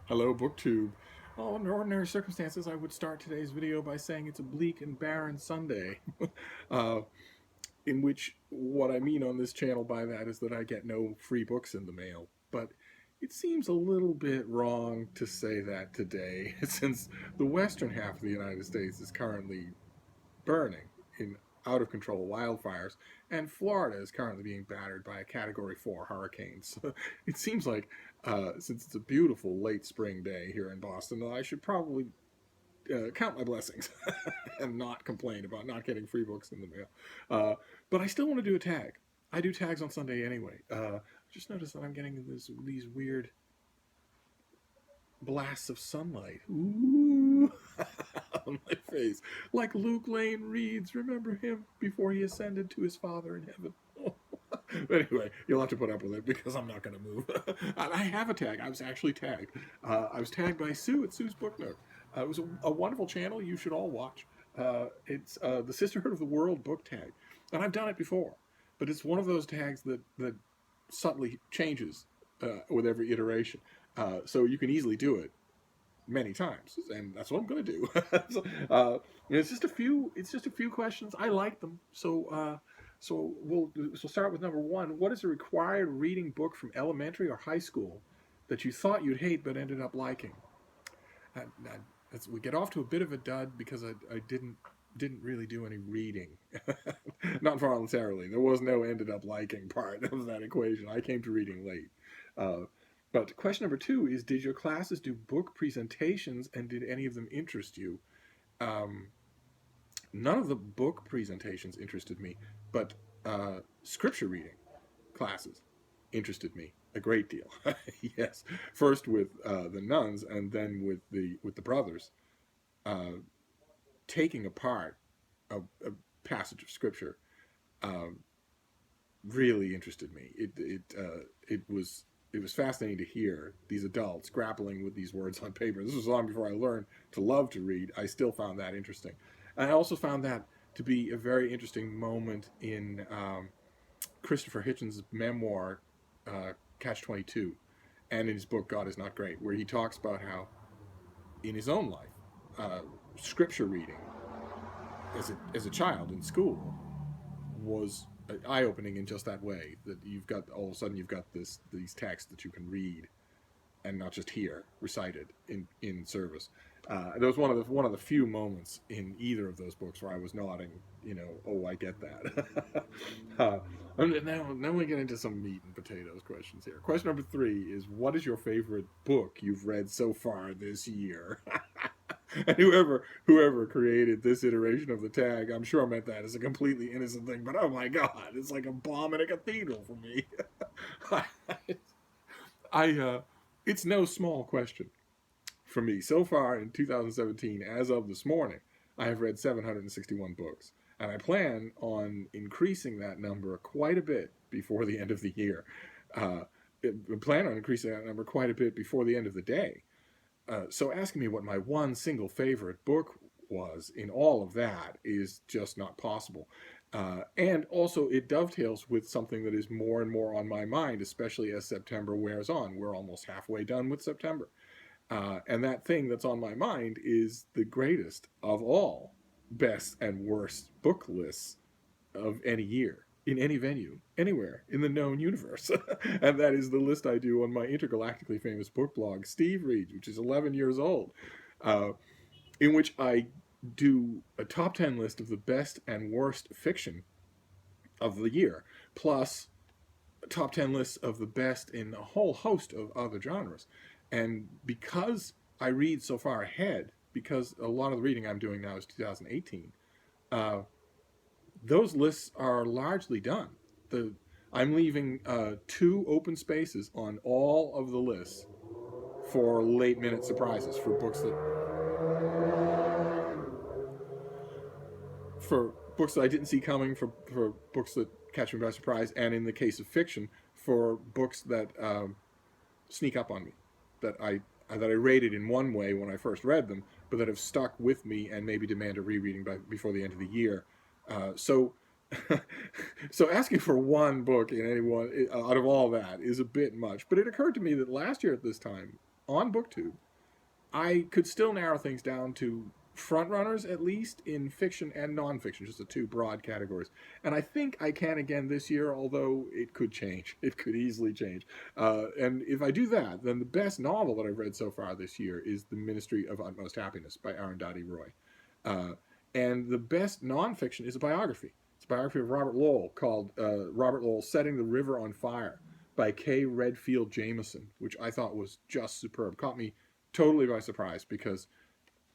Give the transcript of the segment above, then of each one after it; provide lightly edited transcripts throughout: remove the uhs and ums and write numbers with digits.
Hello, BookTube. Oh, under ordinary circumstances, I would start today's video by saying it's a bleak and barren Sunday. uh, in which, what I mean on this channel by that is that I get no free books in the mail. But it seems a little bit wrong to say that today, since the western half of the United States is currently burning in out of control wildfires, and Florida is currently being battered by a Category 4 hurricane. So it seems like, since it's a beautiful late spring day here in Boston, I should probably count my blessings and not complain about not getting free books in the mail. But I still want to do a tag. I do tags on Sunday anyway. Just noticed that I'm getting these weird blasts of sunlight. Ooh. On my face. Like Luke Lane reads, remember him before he ascended to his Father in heaven. Anyway, you'll have to put up with it because I'm not going to move. I have a tag. I was actually tagged. I was tagged by Sue at Sue's BookNook. It was a wonderful channel you should all watch. It's the Sisterhood of the World book tag. And I've done it before. But it's one of those tags that subtly changes with every iteration. So you can easily do it many times, and that's what I'm going to do. So, it's just a few. It's just a few questions. I like them, so we'll start with number one. What is a required reading book from elementary or high school that you thought you'd hate but ended up liking? We get off to a bit of a dud because I didn't really do any reading. Not voluntarily. There was no ended up liking part of that equation. I came to reading late. But question number two is, did your classes do book presentations, and did any of them interest you? None of the book presentations interested me, but scripture reading classes interested me a great deal. Yes, first with the nuns, and then with the brothers, taking apart a passage of scripture really interested me. It was fascinating to hear these adults grappling with these words on paper. This was long before I learned to love to read. I still found that interesting. And I also found that to be a very interesting moment in Christopher Hitchens' memoir, Catch-22, and in his book, God is Not Great, where he talks about how, in his own life, scripture reading as a child in school was eye-opening in just that way, that you've got all of a sudden you've got these texts that you can read and not just hear recited in service. There was one of the few moments in either of those books where I was nodding, oh, I get that. Now we get into some meat and potatoes questions here. Question number three is, what is your favorite book you've read so far this year? And whoever created this iteration of the tag, I'm sure meant that as a completely innocent thing, but oh my god, it's like a bomb in a cathedral for me. I it's no small question for me. So far in 2017, as of this morning, I have read 761 books, and I plan on increasing that number quite a bit before the end of the year. I plan on increasing that number quite a bit before the end of the day. So asking me what my one single favorite book was in all of that is just not possible. And also, it dovetails with something that is more and more on my mind, especially as September wears on. We're almost halfway done with September. And that thing that's on my mind is the greatest of all best and worst book lists of any year, in any venue, anywhere in the known universe. And that is the list I do on my intergalactically famous book blog, Steve Reads, which is 11 years old, in which I do a top 10 list of the best and worst fiction of the year, plus top 10 lists of the best in a whole host of other genres. And because I read so far ahead, because a lot of the reading I'm doing now is 2018, those lists are largely done. I'm leaving 2 open spaces on all of the lists for late minute surprises, for books that I didn't see coming, for books that catch me by surprise, and in the case of fiction, for books that sneak up on me, that I rated in one way when I first read them, but that have stuck with me and maybe demand a rereading before the end of the year. So so asking for one book in any one out of all that is a bit much. But it occurred to me that last year at this time, on BookTube, I could still narrow things down to frontrunners, at least in fiction and nonfiction, just the two broad categories. And I think I can again this year, although it could change. It could easily change. And if I do that, then the best novel that I've read so far this year is The Ministry of Utmost Happiness by Arundhati Roy. And the best nonfiction is a biography. It's a biography of Robert Lowell called Robert Lowell Setting the River on Fire by K. Redfield Jameson, which I thought was just superb. Caught me totally by surprise because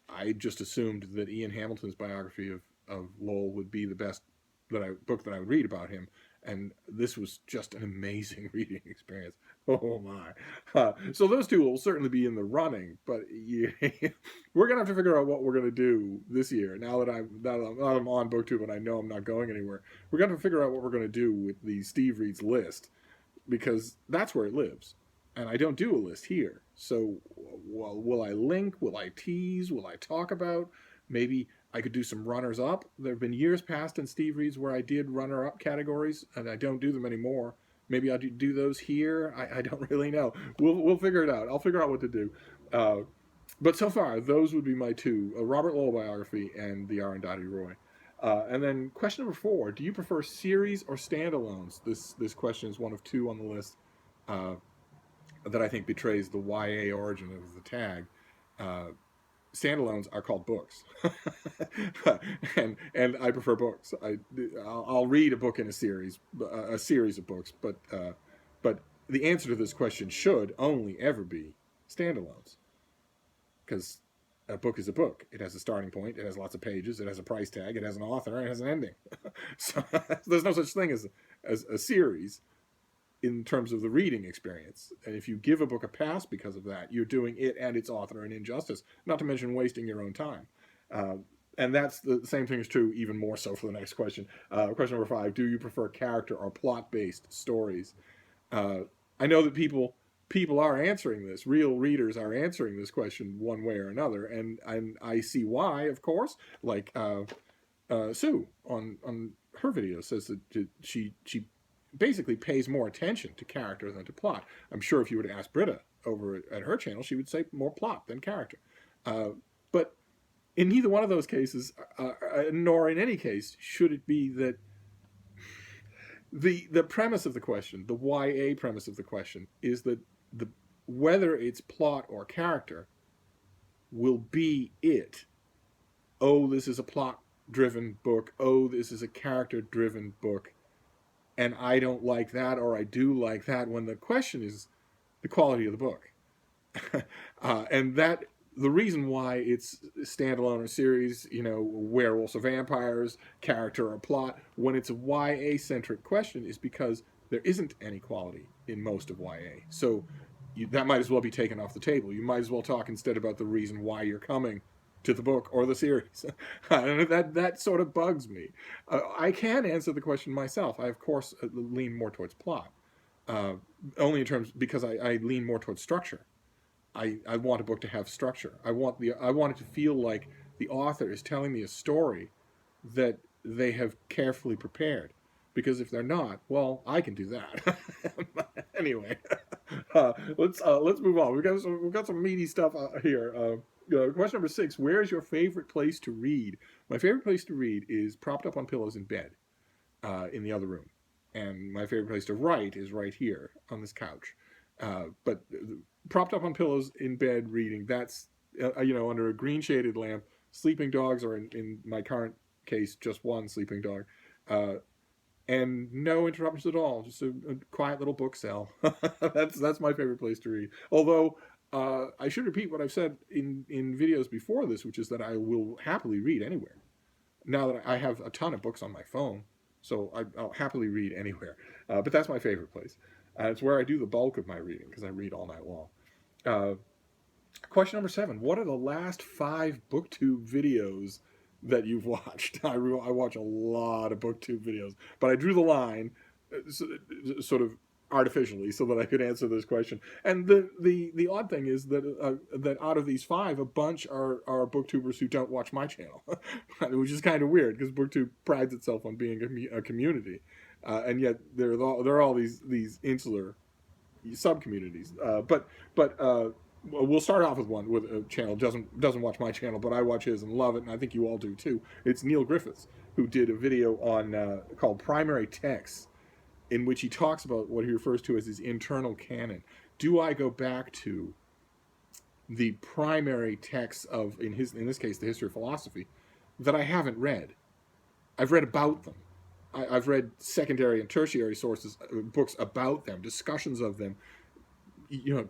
I just assumed that Ian Hamilton's biography of Lowell would be the best book that I would read about him. And this was just an amazing reading experience. Oh my. So those two will certainly be in the running, but yeah, we're going to have to figure out what we're going to do this year. Now that I'm on BookTube and I know I'm not going anywhere, we're going to figure out what we're going to do with the Steve Reads list, because that's where it lives. And I don't do a list here. So will I link? Will I tease? Will I talk about? Maybe I could do some runners up. There have been years past in Steve Reads where I did runner up categories, and I don't do them anymore. Maybe I'll do those here. I don't really know. We'll figure it out. I'll figure out what to do. But so far, those would be my two: a Robert Lowell biography and the Arundhati Roy. And then question number 4: do you prefer series or standalones? This question is one of 2 on the list that I think betrays the YA origin of the tag. Standalones are called books, and I prefer books. I'll read a book in a series of books, but the answer to this question should only ever be standalones, because a book is a book. It has a starting point. It has lots of pages. It has a price tag. It has an author. And it has an ending. So there's no such thing as a series in terms of the reading experience. And if you give a book a pass because of that, you're doing it and its author an injustice, not to mention wasting your own time. And that's the same thing is true, even more so for the next question. Question number 5: do you prefer character or plot-based stories? I know that people are answering this. Real readers are answering this question one way or another, and I see why, of course. Like Sue on her video says that she basically pays more attention to character than to plot. I'm sure if you were to ask Britta over at her channel, she would say more plot than character. But in neither one of those cases, nor in any case, should it be that the premise of the question, the YA premise of the question, is that whether it's plot or character will be it. Oh, this is a plot-driven book. Oh, this is a character-driven book. And I don't like that, or I do like that, when the question is the quality of the book. And that the reason why it's standalone or series, werewolves or vampires, character or plot, when it's a YA-centric question, is because there isn't any quality in most of YA. So that might as well be taken off the table. You might as well talk instead about the reason why you're coming to the book or the series. That sort of bugs me. I can answer the question myself. I, of course, lean more towards plot, only in terms because I lean more towards structure. I want a book to have structure. I want it to feel like the author is telling me a story that they have carefully prepared. Because if they're not, well, I can do that. Anyway, let's move on. We've got some meaty stuff here. Question number 6: where is your favorite place to read? My favorite place to read is propped up on pillows in bed, in the other room, and my favorite place to write is right here on this couch. But propped up on pillows in bed reading, that's under a green shaded lamp. Sleeping dogs, or in my current case, just one sleeping dog. And no interruptions at all. Just a quiet little book cell. That's my favorite place to read. Although I should repeat what I've said in videos before this, which is that I will happily read anywhere. Now that I have a ton of books on my phone, so I'll happily read anywhere. But that's my favorite place. It's where I do the bulk of my reading, because I read all night long. Question number 7: what are the last 5 BookTube videos that you've watched? I watch a lot of BookTube videos, but I drew the line sort of artificially so that I could answer this question. And the odd thing is that out of these 5, a bunch are BookTubers who don't watch my channel, which is kind of weird because BookTube prides itself on being a community, and yet there are all these insular sub communities. But we'll start off with a channel doesn't watch my channel, but I watch his and love it, and I think you all do too. It's Neil Griffiths, who did a video on called Primary Texts, in which he talks about what he refers to as his internal canon. Do I go back to the primary texts of, in this case, the history of philosophy, that I haven't read? I've read about them. I've read secondary and tertiary sources, books about them, discussions of them,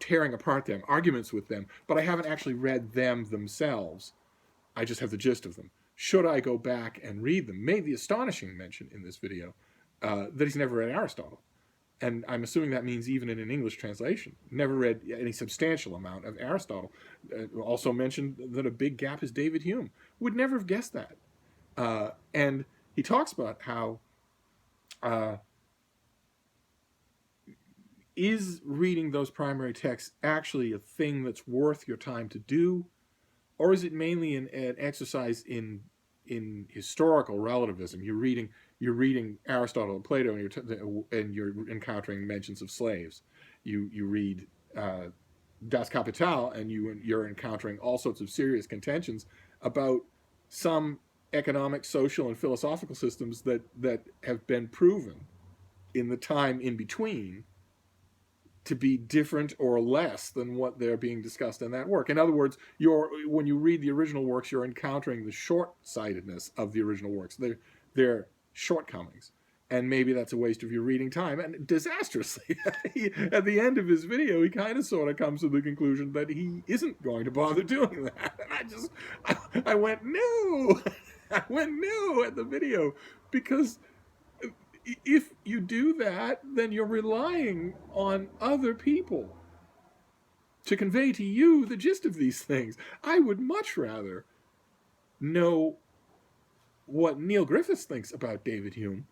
tearing apart them, arguments with them, but I haven't actually read them themselves. I just have the gist of them. Should I go back and read them? Made the astonishing mention in this video that he's never read Aristotle. And I'm assuming that means even in an English translation. Never read any substantial amount of Aristotle. Also mentioned that a big gap is David Hume. Would never have guessed that. And he talks about how is reading those primary texts actually a thing that's worth your time to do? Or is it mainly an exercise in historical relativism? You're reading Aristotle and Plato, and you're encountering mentions of slaves. You read Das Kapital, and you're encountering all sorts of serious contentions about some economic, social, and philosophical systems that have been proven in the time in between to be different or less than what they're being discussed in that work. In other words, when you read the original works, you're encountering the short-sightedness of the original works, their shortcomings. And maybe that's a waste of your reading time. And disastrously, at the end of his video, he kind of sort of comes to the conclusion that he isn't going to bother doing that. And I went, no! I went, no, at the video, because if you do that, then you're relying on other people to convey to you the gist of these things. I would much rather know what Neil Griffiths thinks about David Hume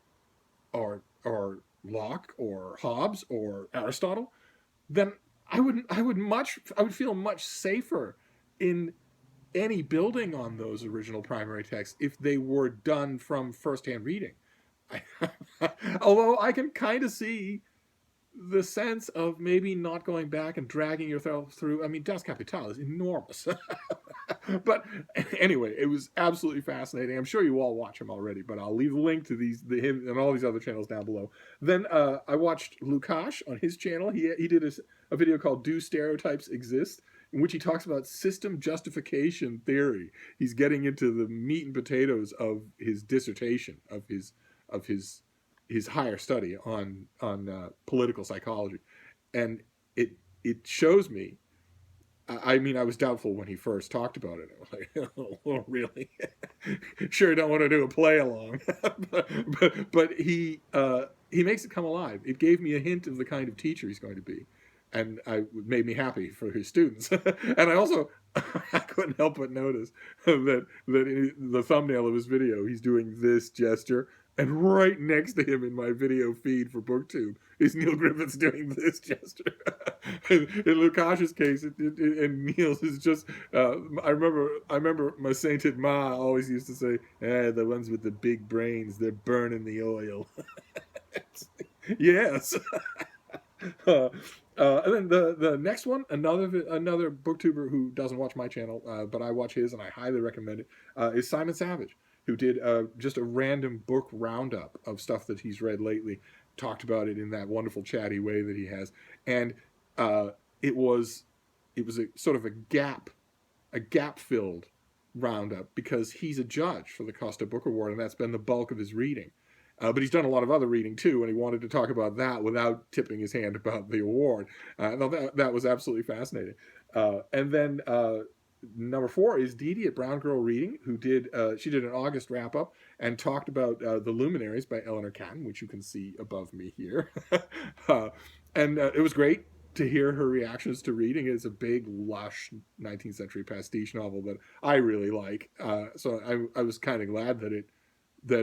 or Locke or Hobbes or Aristotle. Then I would feel much safer in any building on those original primary texts if they were done from first-hand reading. Although I can kind of see the sense of maybe not going back and dragging yourself through. I mean, Das Kapital is enormous. But anyway, it was absolutely fascinating. I'm sure you all watch him already, but I'll leave a link to him and all these other channels down below. Then I watched Luukash on his channel. He did a video called Do Stereotypes Exist, in which he talks about system justification theory. He's getting into the meat and potatoes of his dissertation, of his higher study on political psychology. And it shows me, I mean, I was doubtful when he first talked about it. I was like, oh, really? Sure, don't want to do a play along. but he makes it come alive. It gave me a hint of the kind of teacher he's going to be. And it made me happy for his students. And I couldn't help but notice that in the thumbnail of his video, he's doing this gesture. And right next to him in my video feed for BookTube is Neil Griffiths doing this gesture. In Lukash's case, and Neil's is just, I remember my sainted Ma always used to say, the ones with the big brains, they're burning the oil. Yes. And then the next one, another booktuber who doesn't watch my channel, but I watch his and I highly recommend it, is Simon Savidge, who did just a random book roundup of stuff that he's read lately, talked about it in that wonderful chatty way that he has, and it was a sort of a gap-filled roundup, because he's a judge for the Costa Book Award, and that's been the bulk of his reading. But he's done a lot of other reading too, and he wanted to talk about that without tipping his hand about the award. That was absolutely fascinating. And then number 4 is Dee Dee at Brown Girl Reading, who did an August wrap up and talked about The Luminaries by Eleanor Catton, which you can see above me here. And it was great to hear her reactions to reading. It's a big, lush 19th century pastiche novel that I really like. So I was kind of glad that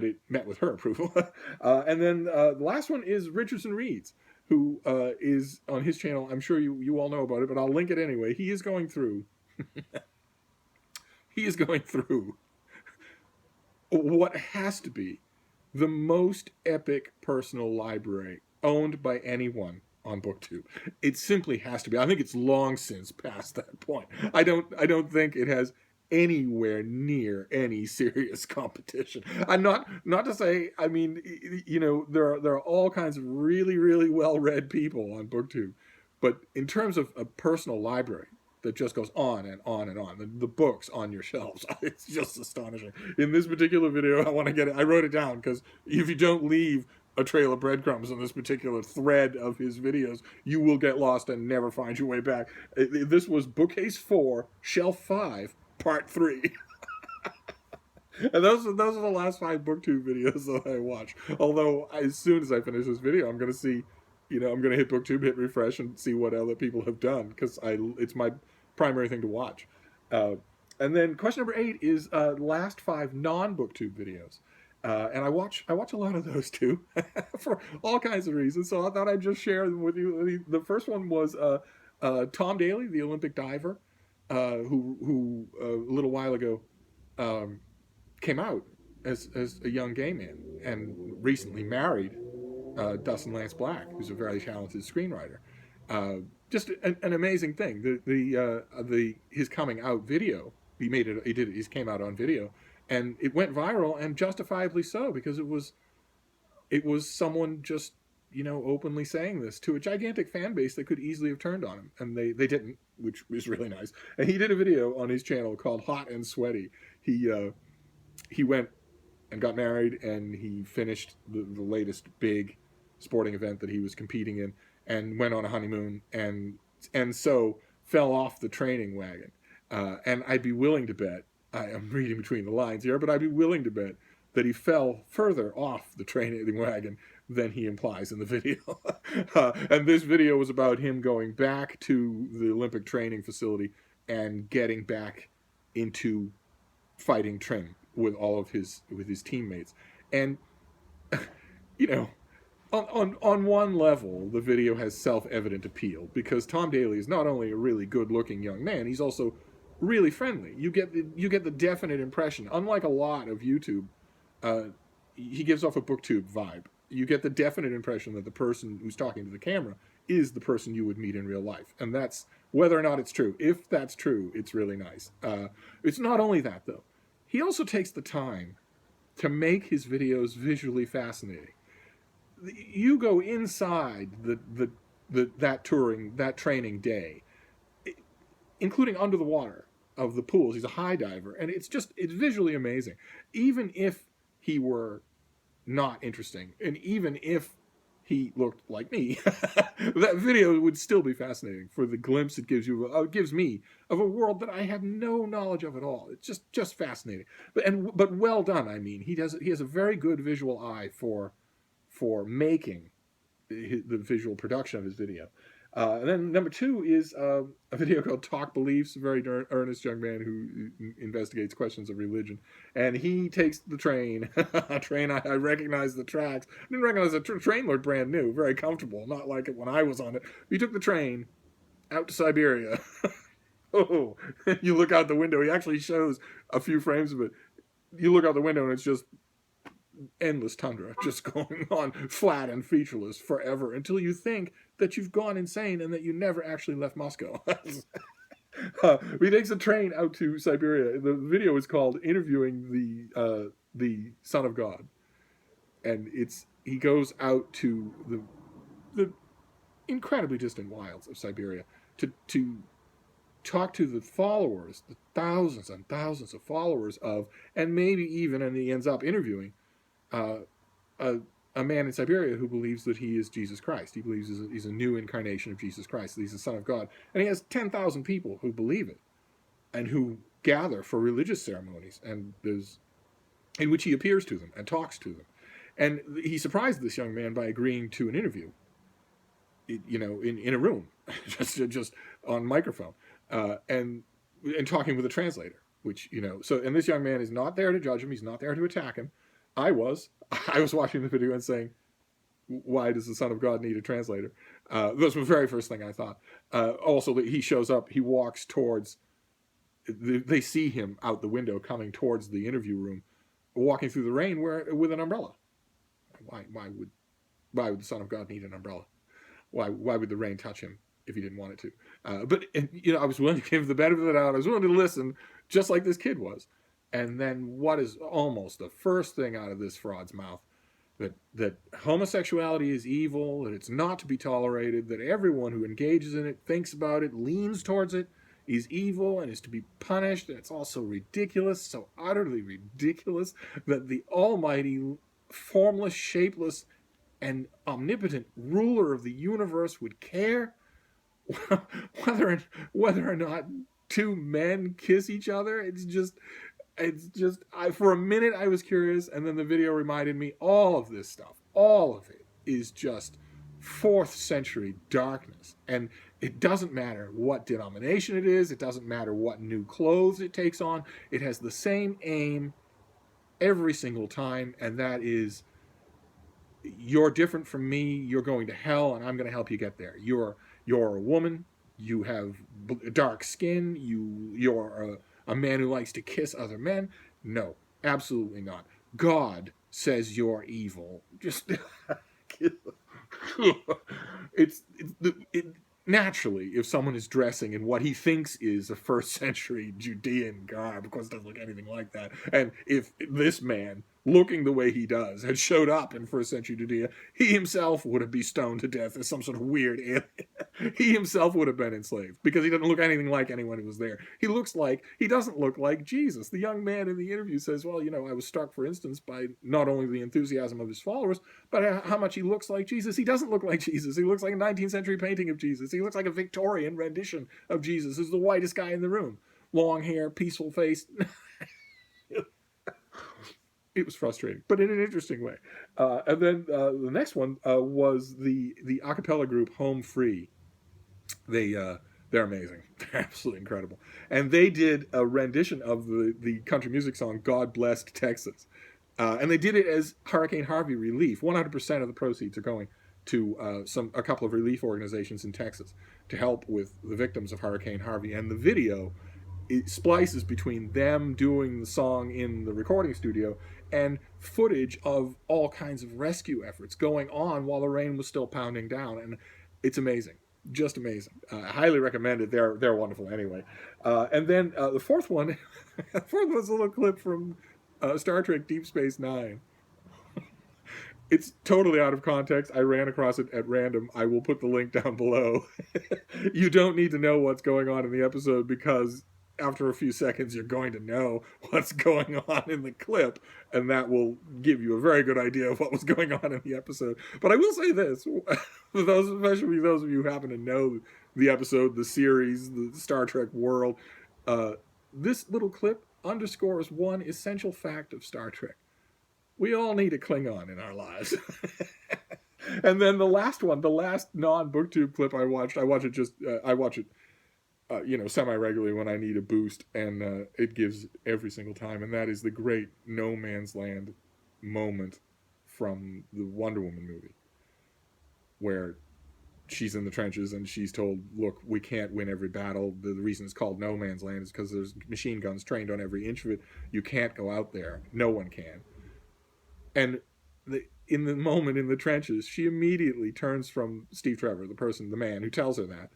it met with her approval. And then the last one is RichardsonReads, who is on his channel. I'm sure you all know about it, but I'll link it anyway. He is going through what has to be the most epic personal library owned by anyone on BookTube. It simply has to be. I think it's long since past that point. I don't think it has anywhere near any serious competition. I'm not to say, I mean, you know, there are all kinds of really, really well-read people on BookTube, but in terms of a personal library that just goes on and on and on, the books on your shelves, it's just astonishing. In this particular video, I wrote it down because if you don't leave a trail of breadcrumbs on this particular thread of his videos, you will get lost and never find your way back. This was Bookcase 4, Shelf 5, Part 3. And those are the last 5 BookTube videos that I watch. Although, as soon as I finish this video, I'm going to see, you know, I'm going to hit BookTube, hit refresh, and see what other people have done, because it's my primary thing to watch. And then question number 8 is last 5 non-BookTube videos. And I watch a lot of those too, for all kinds of reasons. So I thought I'd just share them with you. The first one was Tom Daley, the Olympic diver, who a little while ago came out as a young gay man and recently married Dustin Lance Black, who's a very talented screenwriter. Just an amazing thing. His coming out video, he came out on video. And it went viral, and justifiably so, because it was someone just, you know, openly saying this to a gigantic fan base that could easily have turned on him, and they didn't, which was really nice. And he did a video on his channel called Hot and Sweaty. He went and got married, and he finished the latest big sporting event that he was competing in, and went on a honeymoon, and so fell off the training wagon. And I'd be willing to bet, I am reading between the lines here, but I'd be willing to bet that he fell further off the training wagon than he implies in the video. And this video was about him going back to the Olympic training facility and getting back into fighting trim with all of his teammates. And, you know, on one level, the video has self-evident appeal, because Tom Daley is not only a really good-looking young man, he's also really friendly. You get the definite impression. Unlike a lot of YouTube, he gives off a BookTube vibe. You get the definite impression that the person who's talking to the camera is the person you would meet in real life, and that's whether or not it's true. If that's true, it's really nice. It's not only that though. He also takes the time to make his videos visually fascinating. You go inside that training day, including under the water of the pools. He's a high diver, and it's visually amazing. Even if he were not interesting, and even if he looked like me, that video would still be fascinating for the glimpse it gives me of a world that I have no knowledge of at all. It's just fascinating, but well done. I mean, he has a very good visual eye for making the visual production of his video. And then number 2 is a video called Talk Beliefs, a very earnest young man who investigates questions of religion. And he takes the train. I recognize the tracks. I didn't recognize the train looked brand new, very comfortable, not like it when I was on it. He took the train out to Siberia. Oh, you look out the window. He actually shows a few frames of it. You look out the window and it's just endless tundra, just going on flat and featureless forever, until you think that you've gone insane and that you never actually left Moscow. He takes a train out to Siberia. The video is called "Interviewing the Son of God," and he goes out to the incredibly distant wilds of Siberia to talk to the followers, the thousands and thousands of followers of, and maybe even, and he ends up interviewing a man in Siberia who believes that he is Jesus Christ. He believes he's a new incarnation of Jesus Christ, that he's the Son of God. And he has 10,000 people who believe it and who gather for religious ceremonies, and in which he appears to them and talks to them. And he surprised this young man by agreeing to an interview, in a room, just on microphone, and talking with a translator, which, and this young man is not there to judge him. He's not there to attack him. I was watching the video and saying, why does the Son of God need a translator? That was the very first thing I thought. Also, he shows up, he walks towards, they see him out the window coming towards the interview room, walking through the rain with an umbrella. Why would the Son of God need an umbrella? why would the rain touch him if he didn't want it to? But I was willing to give the benefit of the doubt. I was willing to listen, just like this kid was. And then what is almost the first thing out of this fraud's mouth? That homosexuality is evil, that it's not to be tolerated, that everyone who engages in it, thinks about it, leans towards it, is evil and is to be punished. And it's also ridiculous, so utterly ridiculous, that the almighty, formless, shapeless, and omnipotent ruler of the universe would care whether or not two men kiss each other. It's just for a minute I was curious, and then the video reminded me all of this stuff, all of it is just 4th century darkness. And it doesn't matter what denomination it is, it doesn't matter what new clothes it takes on, it has the same aim every single time, and that is, you're different from me, you're going to hell, and I'm going to help you get there. You're a woman, you have dark skin, you're a man who likes to kiss other men. No, absolutely not. God says you're evil. Just naturally, if someone is dressing in what he thinks is a 1st century Judean garb, of course it doesn't look anything like that, and if this man, looking the way he does, had showed up in 1st century Judea, he himself would have been stoned to death as some sort of weird alien. He himself would have been enslaved, because he doesn't look anything like anyone who was there. He doesn't look like Jesus. The young man in the interview says, well, I was struck, for instance, by not only the enthusiasm of his followers, but how much he looks like Jesus. He doesn't look like Jesus. He looks like a 19th century painting of Jesus. He looks like a Victorian rendition of Jesus. He's the whitest guy in the room. Long hair, peaceful face. It was frustrating, but in an interesting way. And then the next one was the a cappella group Home Free. They're amazing. They're absolutely incredible. And they did a rendition of the country music song God Blessed Texas. And they did it as Hurricane Harvey relief. 100% of the proceeds are going to a couple of relief organizations in Texas to help with the victims of Hurricane Harvey. And the video, it splices between them doing the song in the recording studio and footage of all kinds of rescue efforts going on while the rain was still pounding down. And it's amazing. Just amazing. I highly recommend it. They're wonderful anyway. And then the fourth one, was a little clip from Star Trek Deep Space Nine. It's totally out of context. I ran across it at random. I will put the link down below. You don't need to know what's going on in the episode, because after a few seconds you're going to know what's going on in the clip, and that will give you a very good idea of what was going on in the episode. But I will say this, for those, especially those of you who happen to know the episode, the series, the Star Trek world, this little clip underscores one essential fact of Star Trek. We all need a Klingon in our lives. And then the last one, the last non-BookTube clip I watch it semi-regularly when I need a boost, and it gives every single time, and that is the great No Man's Land moment from the Wonder Woman movie, where she's in the trenches and she's told, look, we can't win every battle. The reason it's called No Man's Land is because there's machine guns trained on every inch of it. You can't go out there. No one can. And in the moment in the trenches, she immediately turns from Steve Trevor, the man who tells her that.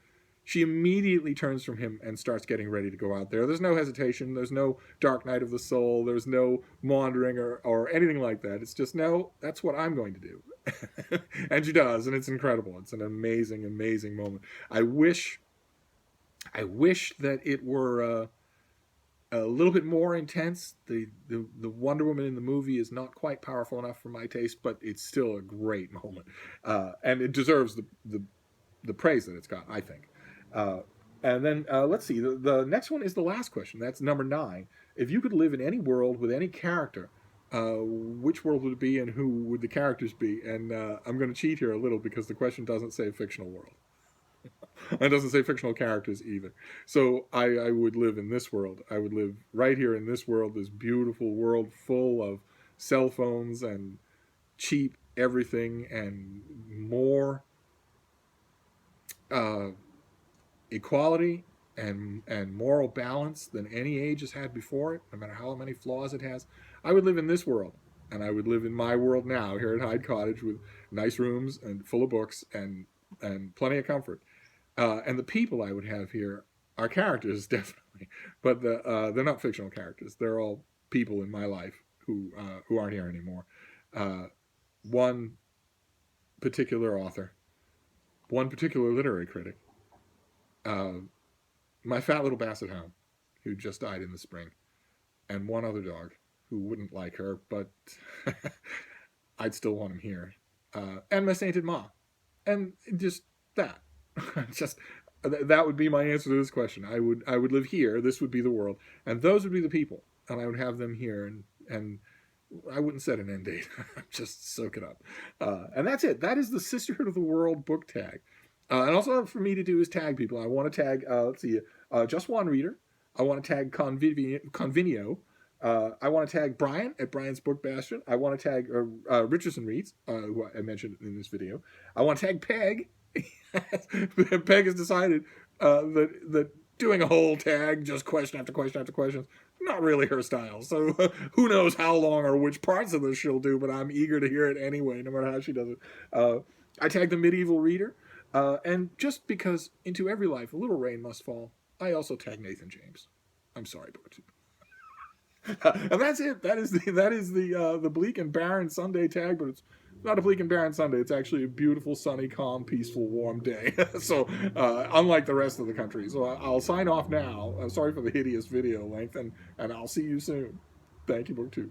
She immediately turns from him and starts getting ready to go out there. There's no hesitation. There's no dark night of the soul. There's no maundering or anything like that. It's just, no, that's what I'm going to do. And she does, and it's incredible. It's an amazing, amazing moment. I wish that it were a little bit more intense. The Wonder Woman in the movie is not quite powerful enough for my taste, but it's still a great moment. And it deserves the praise that it's got, I think. And then let's see, the next one is the last question. That's number 9. If you could live in any world with any character, which world would it be and who would the characters be? And I'm going to cheat here a little, because the question doesn't say fictional world. It doesn't say fictional characters either. So I would live in this world. I would live right here in this world, this beautiful world full of cell phones and cheap everything and more equality and moral balance than any age has had before it, no matter how many flaws it has. I would live in this world, and I would live in my world now here at Hyde Cottage with nice rooms and full of books and and plenty of comfort. And the people I would have here are characters, definitely, but they're not fictional characters. They're all people in my life who aren't here anymore. One particular author, one particular literary critic, my fat little basset hound, who just died in the spring, and one other dog who wouldn't like her, but I'd still want him here, and my sainted ma, and just that, just that would be my answer to this question. I would live here. This would be the world, and those would be the people, and I would have them here, and I wouldn't set an end date. Just soak it up. And that's it. That is the Sisterhood of the World book tag. And also for me to do is tag people. I want to tag, let's see, Just One Reader. I want to tag Convinio. I want to tag Brian at Brian's Book Bastion. I want to tag RichardsonReads, who I mentioned in this video. I want to tag Peg. Peg has decided that doing a whole tag, just question after question after question, not really her style. So who knows how long or which parts of this she'll do, but I'm eager to hear it anyway, no matter how she does it. I tag the Medieval Reader, and just because into every life a little rain must fall, I also tag Nathan James. I'm sorry, BookTube. And that's it. That is the bleak and barren Sunday tag, but it's not a bleak and barren Sunday. It's actually a beautiful, sunny, calm, peaceful, warm day. So, unlike the rest of the country. So I'll sign off now. I'm sorry for the hideous video length, and I'll see you soon. Thank you, BookTube.